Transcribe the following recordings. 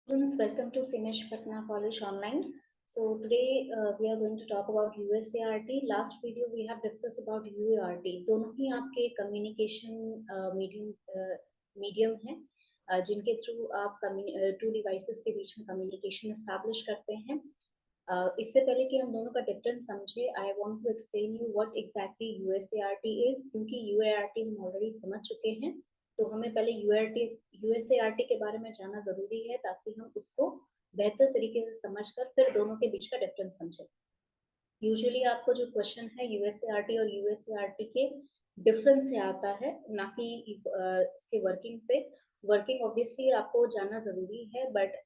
Students, welcome to Simesh Patna College Online. So today we are going to talk about USART. Last video we have discussed about UART. दोनों ही आपके communication medium हैं जिनके through आप to devices के बीच में communication establish करते हैं. इससे पहले कि हम दोनों का डिफरेंस समझे, I want to explain you what exactly USART is, क्योंकि यूएआरटी हम ऑलरेडी समझ चुके हैं. तो हमें पहले यूएसएआरटी के बारे में जानना जरूरी है ताकि हम उसको बेहतर तरीके से समझकर फिर दोनों के बीच का डिफरेंस समझें. यूजुअली आपको जो क्वेश्चन है यूएसएआरटी और यूएसएआरटी के डिफरेंस से आता है, ना कि इसके वर्किंग से. वर्किंग ऑब्वियसली आपको जानना जरूरी है, बट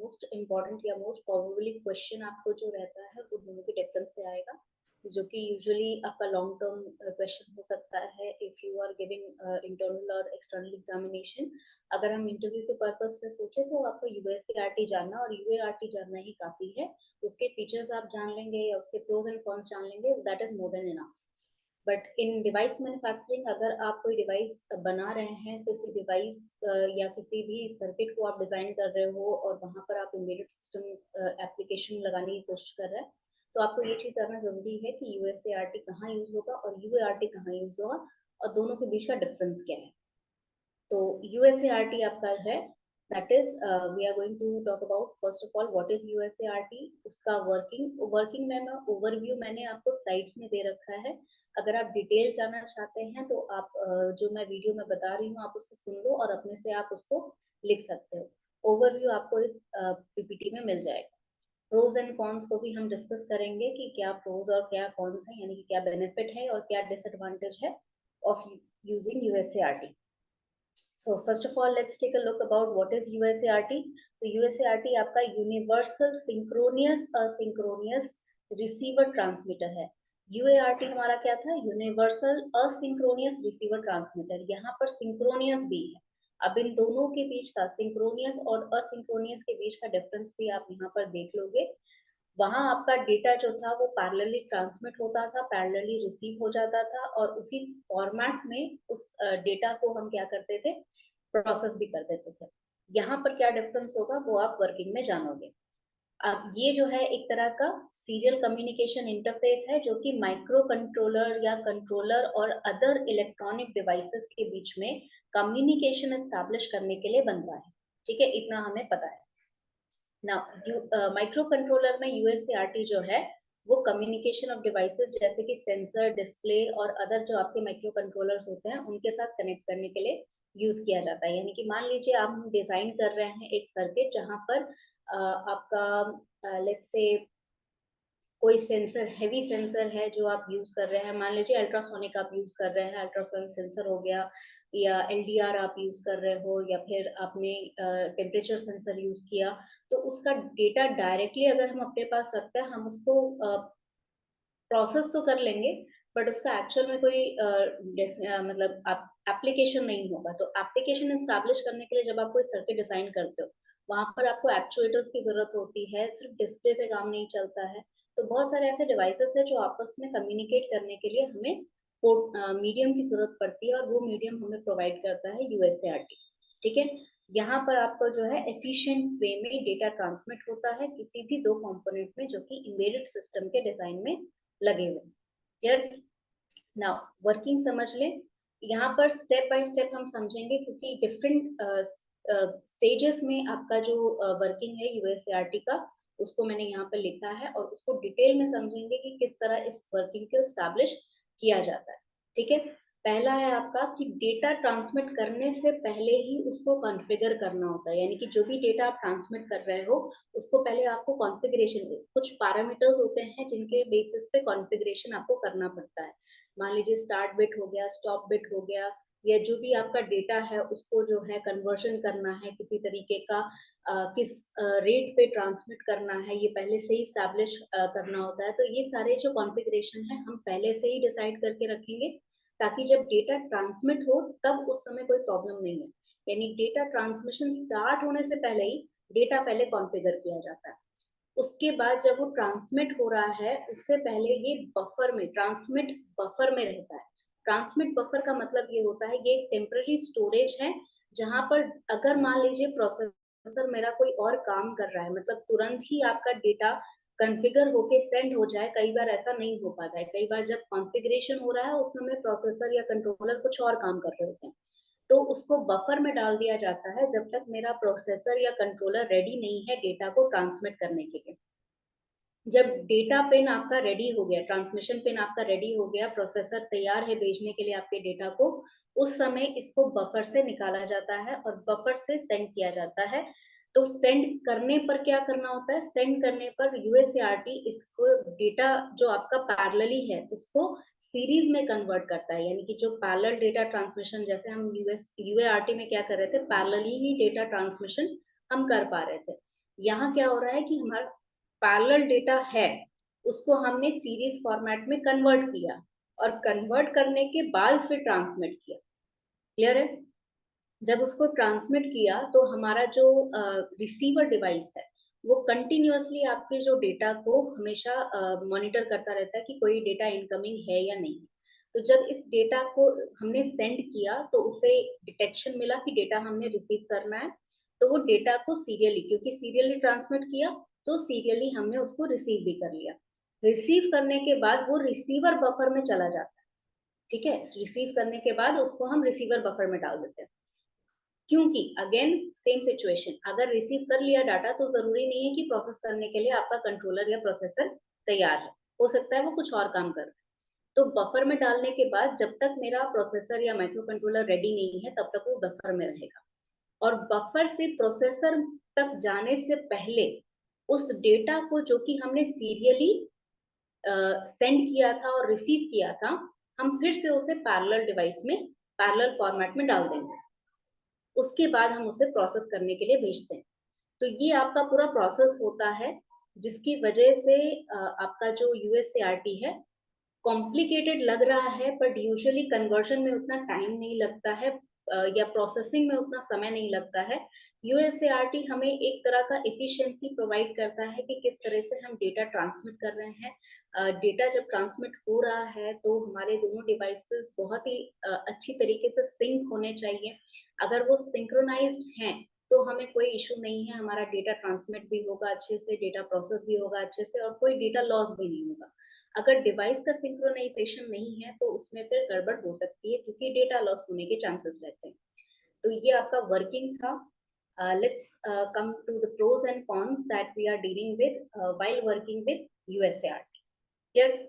मोस्ट इम्पॉर्टेंट या मोस्ट प्रोबेबली क्वेश्चन आपको जो रहता है वो दोनों के डिफरेंस से आएगा, जो कि यूजुअली आपका लॉन्ग टर्म क्वेश्चन हो सकता है if you are giving internal और एक्सटर्नल एग्जामिनेशन. अगर हम इंटरव्यू के पर्पज से सोचे तो आपको यूएसएआरटी जानना और यूएआरटी जानना ही काफी है. उसके फीचर्स आप जान लेंगे या उसके प्रोज एंड कॉन्स जान लेंगे, that is more than enough. But in device manufacturing, अगर आप कोई डिवाइस बना रहे हैं, किसी डिवाइस या किसी भी सर्किट को आप डिजाइन कर रहे हो और वहां पर आप एम्बेडेड सिस्टम एप्लीकेशन लगाने की कोशिश कर रहे हैं, तो आपको ये चीज जानना जरूरी है कि यूएसएआरटी कहाँ यूज होगा और यूएआरटी कहाँ यूज होगा और दोनों के बीच का डिफरेंस क्या है. तो यूएसएआरटी आपका है, that is we are going to talk about first of all what is USART, उसका वर्किंग में ओवरव्यू मैंने आपको स्लाइड्स में दे रखा है. अगर आप डिटेल जानना चाहते हैं तो आप जो मैं वीडियो में बता रही हूँ आप उसे सुन लो और अपने से आप उसको लिख सकते हो. ओवरव्यू आपको इस पीपीटी में मिल जाएगा. प्रोज एंड कॉन्स को भी हम डिस्कस करेंगे कि क्या प्रोज और क्या कॉन्स है, यानी कि क्या बेनिफिट है और क्या डिसएडवांटेज है of using USART. So first of all, let's take a look about what is USART. तो USART आपका universal synchronous asynchronous receiver transmitter है. UART हमारा क्या था? Universal asynchronous receiver transmitter. यहाँ पर सिंक्रोनियस भी है. अब इन दोनों के बीच का, सिंक्रोनियस और असिंक्रोनियस के बीच का डिफरेंस भी आप यहाँ पर देख लोगे. वहां आपका डेटा जो था वो पैरेलली ट्रांसमिट होता था, पैरेलली रिसीव हो जाता था और उसी फॉर्मेट में उस डेटा को हम क्या करते थे, प्रोसेस भी कर देते थे. यहाँ पर क्या डिफरेंस होगा वो आप वर्किंग में जानोगे. अब ये जो है एक तरह का सीरियल कम्युनिकेशन इंटरफेस है जो कि माइक्रो कंट्रोलर या कंट्रोलर और अदर इलेक्ट्रॉनिक डिवाइसेस के बीच में कम्युनिकेशन एस्टैब्लिश करने के लिए बनता है. ठीक है, इतना हमें पता है. माइक्रो कंट्रोलर में यूएसएआरटी जो है वो कम्युनिकेशन ऑफ डिवाइसेस जैसे कि सेंसर, डिस्प्ले और अदर जो आपके माइक्रो कंट्रोलर्स होते हैं उनके साथ कनेक्ट करने के लिए यूज किया जाता है. यानी कि मान लीजिए आप डिजाइन कर रहे हैं एक सर्किट जहां पर आपका लेट्स से कोई सेंसर, हेवी सेंसर है जो आप यूज कर रहे हैं. मान लीजिए अल्ट्रासोनिक आप यूज कर रहे हैं, अल्ट्रासोनिक सेंसर हो गया, या एलडीआर आप यूज कर रहे हो, या फिर आपने टेम्परेचर सेंसर यूज किया. तो उसका डेटा डायरेक्टली अगर हम अपने पास रखते हैं, हम उसको प्रोसेस तो कर लेंगे बट उसका एक्चुअल में कोई मतलब एप्लीकेशन नहीं होगा. तो एप्लीकेशन एस्टैब्लिश करने के लिए जब आप कोई सर्किट डिजाइन करते हो, वहां पर आपको एक्चुएटर्स की जरूरत होती है. सिर्फ डिस्प्ले से काम नहीं चलता है. तो बहुत सारे ऐसे डिवाइसेस है जो आपस में कम्युनिकेट करने के लिए हमें मीडियम की जरूरत पड़ती है और वो मीडियम हमें प्रोवाइड करता है यूएसएआरटी. ठीक है, यहाँ पर आपको जो है एफिशिएंट वे में डेटा ट्रांसमिट होता है किसी भी दो कंपोनेंट में जो कि एम्बेडेड सिस्टम के डिजाइन में लगे हुए. क्लियर? नाउ वर्किंग समझ लें. यहाँ पर स्टेप बाय स्टेप हम समझेंगे क्योंकि डिफरेंट स्टेजेस में आपका जो वर्किंग है यूएसएआरटी का उसको मैंने यहाँ पर लिखा है और उसको डिटेल में समझेंगे कि किस तरह इस वर्किंग को स्टैब्लिश किया जाता है. ठीक है, पहला है आपका कि डेटा ट्रांसमिट करने से पहले ही उसको कॉन्फ़िगर करना होता है. यानी कि जो भी डेटा आप ट्रांसमिट कर रहे हो उसको पहले आपको कॉन्फ़िगरेशन, कुछ पैरामीटर्स होते हैं जिनके बेसिस पे कॉन्फ़िगरेशन आपको करना पड़ता है. मान लीजिए स्टार्ट बिट हो गया, स्टॉप बिट हो गया, या जो भी आपका डेटा है उसको जो है कन्वर्शन करना है किसी तरीके का, किस रेट पे ट्रांसमिट करना है, ये पहले से ही स्टैब्लिश करना होता है. तो ये सारे जो कॉन्फ़िगरेशन है हम पहले से ही डिसाइड करके रखेंगे ताकि जब डेटा ट्रांसमिट हो तब उस समय कोई प्रॉब्लम नहीं है. यानी डेटा ट्रांसमिशन स्टार्ट होने से पहले ही डेटा पहले कॉन्फ़िगर किया जाता है. उसके बाद जब वो ट्रांसमिट हो रहा है उससे पहले ये बफर में, ट्रांसमिट बफर में रहता है. ट्रांसमिट बफर का मतलब ये होता है ये एक टेम्पररी स्टोरेज है जहां पर अगर मान लीजिए प्रोसेस प्रोसेसर मेरा कोई और काम कर रहा है, मतलब तुरंत ही आपका डेटा कॉन्फ़िगर होके सेंड हो जाए, कई बार ऐसा नहीं हो पाता है। कई बार जब कॉन्फ़िगरेशन हो रहा है उस समय प्रोसेसर या कंट्रोलर कुछ और काम कर रहे होते हैं, तो उसको बफर में डाल दिया जाता है जब तक मेरा प्रोसेसर या कंट्रोलर रेडी नहीं है डेटा को ट्रांसमिट करने के लिए। जब डेटा पिन आपका रेडी हो गया, ट्रांसमिशन पिन आपका रेडी हो गया, प्रोसेसर तैयार है भेजने के लिए आपके डेटा को, उस समय इसको बफर से निकाला जाता है और बफर से सेंड किया जाता है। तो सेंड करने पर क्या करना होता है? सेंड करने पर यूएसएआरटी इसको डेटा जो आपका पैरेलली है उसको सीरीज में कन्वर्ट करता है, यानी कि जो पैरेलल डेटा ट्रांसमिशन, जैसे हम यूएआरटी में क्या कर रहे थे, पैरेलली ही डेटा ट्रांसमिशन हम कर पा रहे थे। यहाँ क्या हो रहा है कि हमारा पैरेलल डेटा है उसको हमने सीरीज फॉर्मेट में कन्वर्ट किया और कन्वर्ट करने के बाद फिर ट्रांसमिट किया। क्लियर है? जब उसको ट्रांसमिट किया तो हमारा जो रिसीवर डिवाइस है वो कंटिन्यूअसली आपके जो डेटा को हमेशा मॉनिटर करता रहता है कि कोई डेटा इनकमिंग है या नहीं। तो जब इस डेटा को हमने सेंड किया तो उसे डिटेक्शन मिला कि डेटा हमने रिसीव करना है, तो वो डेटा को सीरियली, क्योंकि सीरियली ट्रांसमिट किया तो सीरियली हमने उसको रिसीव भी कर लिया। रिसीव करने के बाद वो रिसीवर बफर में चला जाता है। ठीक है, रिसीव करने के बाद उसको हम रिसीवर बफर में डाल देते हैं, क्योंकि अगेन सेम सिचुएशन, अगर रिसीव कर लिया डाटा तो जरूरी नहीं है कि प्रोसेस करने के लिए आपका कंट्रोलर या प्रोसेसर तैयार है, हो सकता है वो कुछ और काम कर रहा है। तो बफर में डालने के बाद जब तक मेरा प्रोसेसर या माइक्रो कंट्रोलर रेडी नहीं है तब तक वो बफर में रहेगा, और बफर से प्रोसेसर तक जाने से पहले उस डेटा को जो कि हमने सीरियली सेंड किया था और रिसीव किया था, हम फिर से उसे पैरेलल डिवाइस में पैरेलल फॉर्मेट में डाल देंगे। उसके बाद हम उसे प्रोसेस करने के लिए भेजते हैं। तो ये आपका पूरा प्रोसेस होता है, जिसकी वजह से आपका जो यूएसएआरटी है कॉम्प्लिकेटेड लग रहा है, बट यूजुअली कन्वर्जन में उतना टाइम नहीं लगता है, या प्रोसेसिंग में उतना समय नहीं लगता है। यूएसएआरटी हमें एक तरह का एफिशिएंसी प्रोवाइड करता है कि किस तरह से हम डेटा ट्रांसमिट कर रहे हैं। डेटा जब ट्रांसमिट हो रहा है तो हमारे दोनों डिवाइसेस बहुत ही अच्छी तरीके से सिंक होने चाहिए। अगर वो सिंक्रोनाइज्ड हैं तो हमें कोई इशू नहीं है, हमारा डेटा ट्रांसमिट भी होगा अच्छे से, डेटा प्रोसेस भी होगा अच्छे से, और कोई डेटा लॉस भी नहीं होगा। अगर डिवाइस का सिंक्रोनाइजेशन नहीं है तो उसमें फिर गड़बड़ हो सकती है, क्योंकि डेटा लॉस होने के चांसेस रहते हैं। तो ये आपका वर्किंग था। Let's come to the pros and cons that we are dealing with while working with USART. Clear?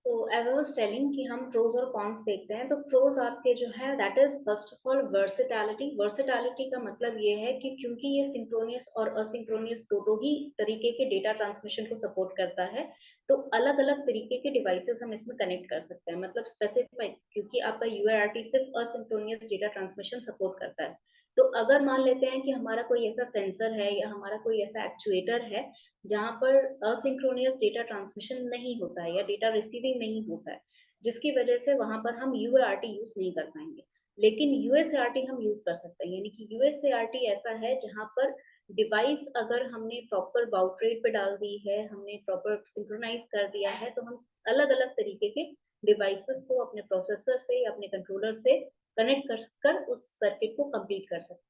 तो एज आई वाज टेलिंग कि हम प्रोज और कॉन्स देखते हैं, तो प्रोज आपके जो है that is first of all versatility. Versatility का मतलब ये है कि क्योंकि ये सिंक्रोनियस और असिंक्रोनियस दोनों ही तरीके के डेटा ट्रांसमिशन को सपोर्ट करता है, तो अलग अलग तरीके के डिवाइसेस हम इसमें कनेक्ट कर सकते हैं, मतलब स्पेसिफाइड, क्योंकि आपका यूआरटी सिर्फ असिंक्रोनियस डेटा ट्रांसमिशन सपोर्ट करता है। तो अगर मान लेते हैं कि हमारा कोई ऐसा सेंसर है या हमारा कोई ऐसा एक्चुएटर है जहाँ पर असिंक्रोनियस डेटा ट्रांसमिशन नहीं होता है या डेटा रिसीविंग नहीं होता है, जिसकी वजह से वहां पर हम यूएआरटी यूज नहीं कर पाएंगे, लेकिन यूएसएआरटी हम यूज कर सकते हैं। यानी कि यूएसएआरटी ऐसा है जहां पर डिवाइस अगर हमने प्रॉपर बाउट रेट पे डाल दी है, हमने प्रॉपर सिंक्रोनाइज कर दिया है, तो हम अलग अलग तरीके के डिवाइसेस को अपने प्रोसेसर से या अपने कंट्रोलर से कनेक्ट कर उस सर्किट को कंप्लीट कर सकते हैं।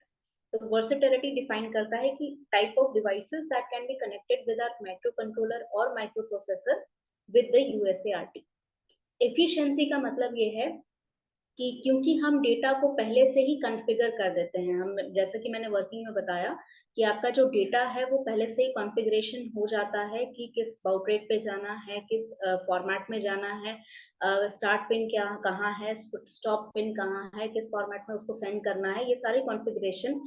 तो वर्सेटिलिटी डिफाइन करता है कि type of devices that can be connected with our microcontroller और microprocessor with the USART. Efficiency का मतलब ये है कि क्योंकि हम डेटा को पहले से ही कॉन्फ़िगर कर देते हैं, हम जैसे कि मैंने वर्किंग में बताया कि आपका जो डेटा है वो पहले से ही कॉन्फ़िगरेशन हो जाता है कि किस बाउट रेट पे जाना है, किस फॉर्मेट में जाना है, स्टार्ट पिन क्या कहाँ है, स्टॉप पिन कहाँ है, किस फॉर्मेट में उसको सेंड करना है, ये सारी कॉन्फ़िगरेशन,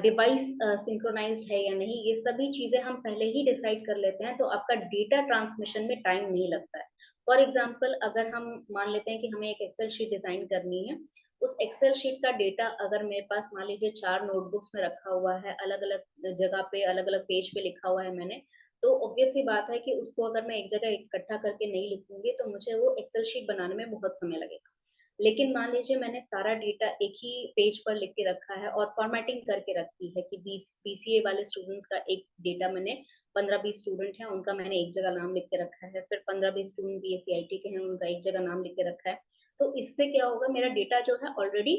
डिवाइस सिंक्रोनाइज्ड है या नहीं, ये सभी चीज़ें हम पहले ही डिसाइड कर लेते हैं, तो आपका डेटा ट्रांसमिशन में टाइम नहीं लगता है। फॉर एग्जाम्पल, अगर हम मान लेते हैं कि हमें एक एक्सेल शीट डिजाइन करनी है, उस एक्सेल शीट का डेटा अगर मेरे पास मान लीजिए 4 नोटबुक्स में रखा हुआ है, अलग अलग जगह पे अलग अलग पेज पे लिखा हुआ है मैंने, तो ऑब्वियस सी बात है कि उसको अगर मैं एक जगह इकट्ठा करके नहीं लिखूंगी तो मुझे वो एक्सेल शीट बनाने में बहुत समय लगेगा। लेकिन मान लीजिए मैंने सारा डेटा एक ही पेज पर लिख के रखा है और फॉर्मेटिंग करके रखी है कि बीसीए वाले स्टूडेंट्स का एक डेटा मैंने, 15-20 स्टूडेंट हैं उनका मैंने एक जगह नाम लिख के रखा है, फिर 15-20 स्टूडेंट बीएससीआईटी के हैं उनका एक जगह नाम लिख के रखा है। तो इससे क्या होगा, मेरा डेटा जो है ऑलरेडी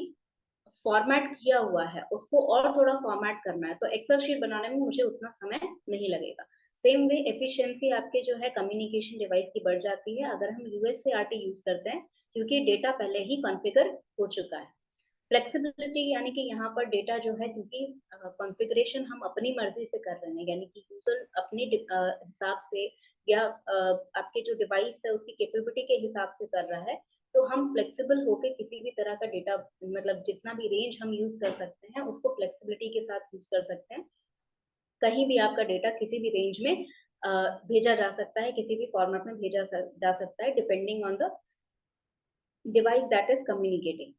फॉर्मेट किया हुआ है उसको और थोड़ा फॉर्मेट करना है, तो एक्सेल शीट बनाने में मुझे उतना समय नहीं लगेगा। सेम वे एफिशिएंसी आपके जो है कम्युनिकेशन डिवाइस की बढ़ जाती है अगर हम यूएसएआरटी यूज करते हैं, क्योंकि डेटा पहले ही कॉन्फ़िगर हो चुका है। फ्लेक्सिबिलिटी यानी कि यहाँ पर डेटा जो है, क्योंकि कॉन्फ़िगरेशन हम अपनी मर्जी से कर रहे हैं, यानी कि यूजर अपने हिसाब से या आपके जो डिवाइस है उसकी कैपेबिलिटी के हिसाब से कर रहा है, तो हम फ्लेक्सिबल होके किसी भी तरह का डेटा, मतलब जितना भी रेंज हम यूज कर सकते हैं उसको फ्लेक्सिबिलिटी के साथ यूज कर सकते हैं। कहीं भी आपका डेटा किसी भी रेंज में भेजा जा सकता है, किसी भी फॉर्मेट में भेजा जा सकता है, depending on the device that is communicating.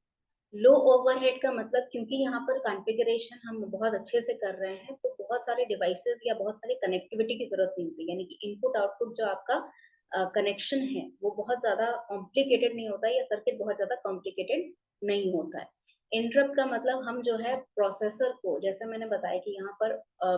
Low overhead का मतलब, क्योंकि यहाँ पर कॉन्फ़िगरेशन हम बहुत अच्छे से कर रहे हैं, तो बहुत सारे डिवाइसेस या बहुत सारी कनेक्टिविटी की ज़रूरत नहीं होती, यानी कि इनपुट-आउटपुट जो आपका कनेक्शन है, वो बहुत ज़्यादा कॉम्प्लिकेटेड नहीं होता है या सर्किट बहुत ज़्यादा कॉम्प्लिकेटेड नहीं होता है। इंटरप्ट का मतलब हम जो है प्रोसेसर को, जैसे मैंने बताया कि यहाँ पर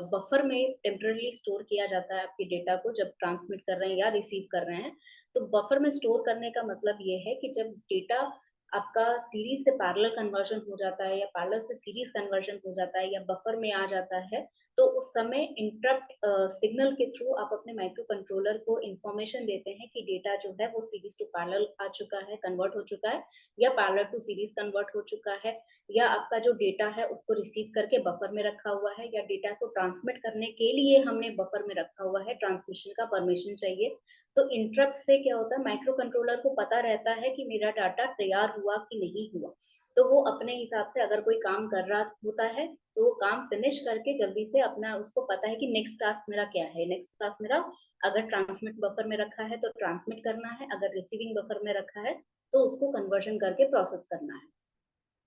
बफर में टेम्परेरीली स्टोर किया जाता है आपके डेटा को जब ट्रांसमिट कर रहे हैं या रिसीव कर रहे हैं। तो बफर में स्टोर करने का मतलब ये है कि जब डेटा आपका सीरीज से पैरेलल कन्वर्जन हो जाता है या पैरेलल से सीरीज कन्वर्जन हो जाता है या बफर में आ जाता है, तो उस समय इंटरप्ट सिग्नल के थ्रू आप अपने माइक्रो कंट्रोलर को इंफॉर्मेशन देते हैं कि डेटा जो है वो सीरीज टू पैरेलल आ चुका है, कन्वर्ट हो चुका है, या पैरेलल टू सीरीज कन्वर्ट हो चुका है, या आपका जो डेटा है उसको रिसीव करके बफर में रखा हुआ है, या डेटा को ट्रांसमिट करने के लिए हमने बफर में रखा हुआ है, ट्रांसमिशन का परमिशन चाहिए। तो इंटरप्ट से क्या होता है, माइक्रो कंट्रोलर को पता रहता है कि मेरा डाटा तैयार हुआ कि नहीं हुआ, तो वो अपने हिसाब से अगर कोई काम कर रहा होता है तो वो काम फिनिश करके जल्दी से अपना, उसको पता है कि नेक्स्ट टास्क मेरा क्या है। नेक्स्ट टास्क मेरा अगर ट्रांसमिट बफर में रखा है तो ट्रांसमिट करना है, अगर रिसीविंग बफर में रखा है तो उसको कन्वर्जन करके प्रोसेस करना है।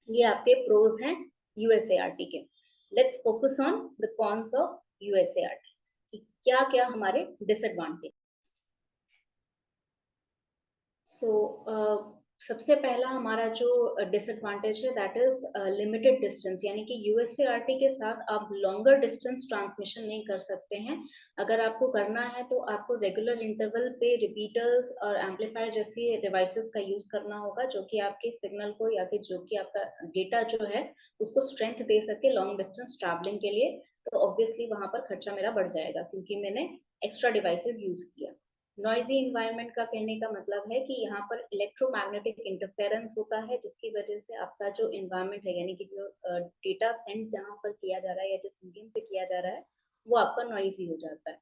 ये आपके प्रोज हैं यूएसएआरटी के। Let's focus on the cons of USART, क्या क्या हमारे डिसएडवांटेज। सो सबसे पहला हमारा जो डिसएडवांटेज है दैट इज लिमिटेड डिस्टेंस, यानी कि यूएसएआरटी के साथ आप लॉन्गर डिस्टेंस ट्रांसमिशन नहीं कर सकते हैं। अगर आपको करना है तो आपको रेगुलर इंटरवल पे रिपीटर्स और एम्पलीफायर जैसी डिवाइसेस का यूज करना होगा, जो कि आपके सिग्नल को या फिर जो कि आपका डेटा जो है उसको स्ट्रेंथ दे सके लॉन्ग डिस्टेंस ट्रैवलिंग के लिए। तो ऑब्वियसली वहां पर खर्चा मेरा बढ़ जाएगा क्योंकि मैंने एक्स्ट्रा डिवाइसेस यूज किया। नॉइजी इन्वायरमेंट का कहने का मतलब है कि यहाँ पर इलेक्ट्रोमैग्नेटिक इंटरफेरेंस होता है, जिसकी वजह से आपका जो इन्वायरमेंट है, यानी कि जो डेटा सेंड जहाँ पर किया जा रहा है या जिस मीडियम से किया जा रहा है, वो आपका नॉइजी हो जाता है।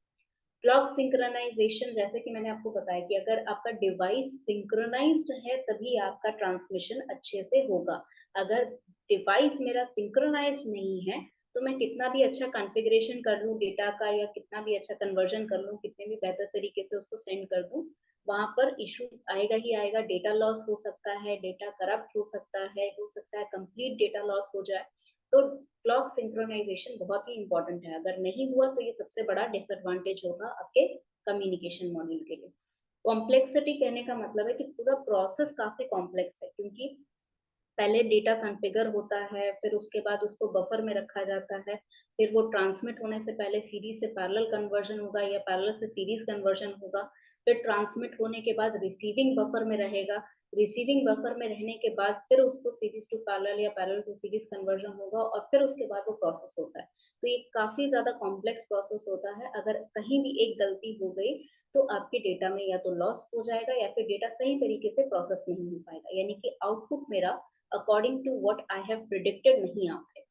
क्लॉक सिंक्रोनाइजेशन, जैसे कि मैंने आपको बताया कि अगर आपका डिवाइस सिंक्रोनाइज्ड है तभी आपका ट्रांसमिशन अच्छे से होगा। अगर डिवाइस मेरा सिंक्रोनाइज्ड नहीं है तो मैं कितना भी अच्छा कॉन्फ़िगरेशन कर लूँ डेटा का या कितना भी अच्छा कन्वर्जन कर लूँ, कितने भी बेहतर तरीके से उसको सेंड कर दूँ, वहाँ पर इश्यूज आएगा ही आएगा। डेटा लॉस हो सकता है, डेटा करप्ट हो सकता है कंप्लीट डेटा लॉस हो जाए। तो क्लॉक सिंक्रोनाइजेशन बहुत ही इंपॉर्टेंट है। अगर नहीं हुआ तो ये सबसे बड़ा डिसएडवांटेज होगा आपके कम्युनिकेशन मॉड्यूल के लिए। कॉम्प्लेक्सिटी कहने का मतलब है कि पूरा प्रोसेस काफी कॉम्प्लेक्स है, क्योंकि पहले डेटा कॉन्फ़िगर होता है, फिर उसके बाद उसको बफर में रखा जाता है, फिर वो ट्रांसमिट होने से पहले सीरीज से पैरेलल कन्वर्जन होगा या पैरेलल से सीरीज कन्वर्जन होगा, फिर ट्रांसमिट होने के बाद रिसीविंग बफर में रहेगा, रिसीविंग बफर में रहने के बाद फिर उसको सीरीज टू पैरेलल या पैरेलल टू सीरीज कन्वर्जन होगा और फिर उसके बाद वो प्रोसेस होता है। तो ये काफी ज्यादा कॉम्प्लेक्स प्रोसेस होता है। अगर कहीं भी एक गलती हो गई तो आपके डेटा में या तो लॉस हो जाएगा या फिर डेटा सही तरीके से प्रोसेस नहीं हो पाएगा, यानी कि आउटपुट मेरा according to what I have predicted नहीं आ पाएगा।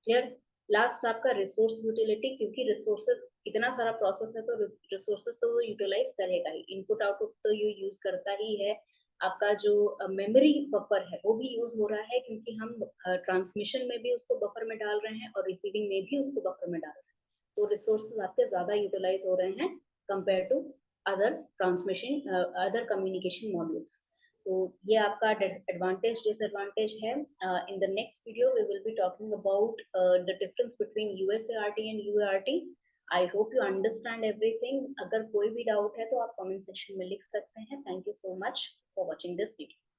क्लियर। लास्ट आपका रिसोर्स यूटिलिटी, क्योंकि रिसोर्सेस इतना सारा प्रोसेस है तो रिसोर्सेस तो वो यूटिलाइज करेगा ही, इनपुट आउटपुट तो ये यूज करता ही है। आपका जो मेमोरी बफर है वो भी यूज हो रहा है, क्योंकि हम ट्रांसमिशन में भी उसको बफर में डाल रहे हैं और रिसीविंग में भी उसको बफर में डाल रहे हैं। तो रिसोर्सेज आपके ज्यादा यूटिलाइज हो रहे हैं compare to other transmission other communication modules. तो ये आपका एडवांटेज डिसएडवांटेज है। In the next video we will be talking about the difference between USART and UART. I hope you understand everything. अगर कोई भी डाउट है तो आप कमेंट सेक्शन में लिख सकते हैं। Thank you so much for watching this video.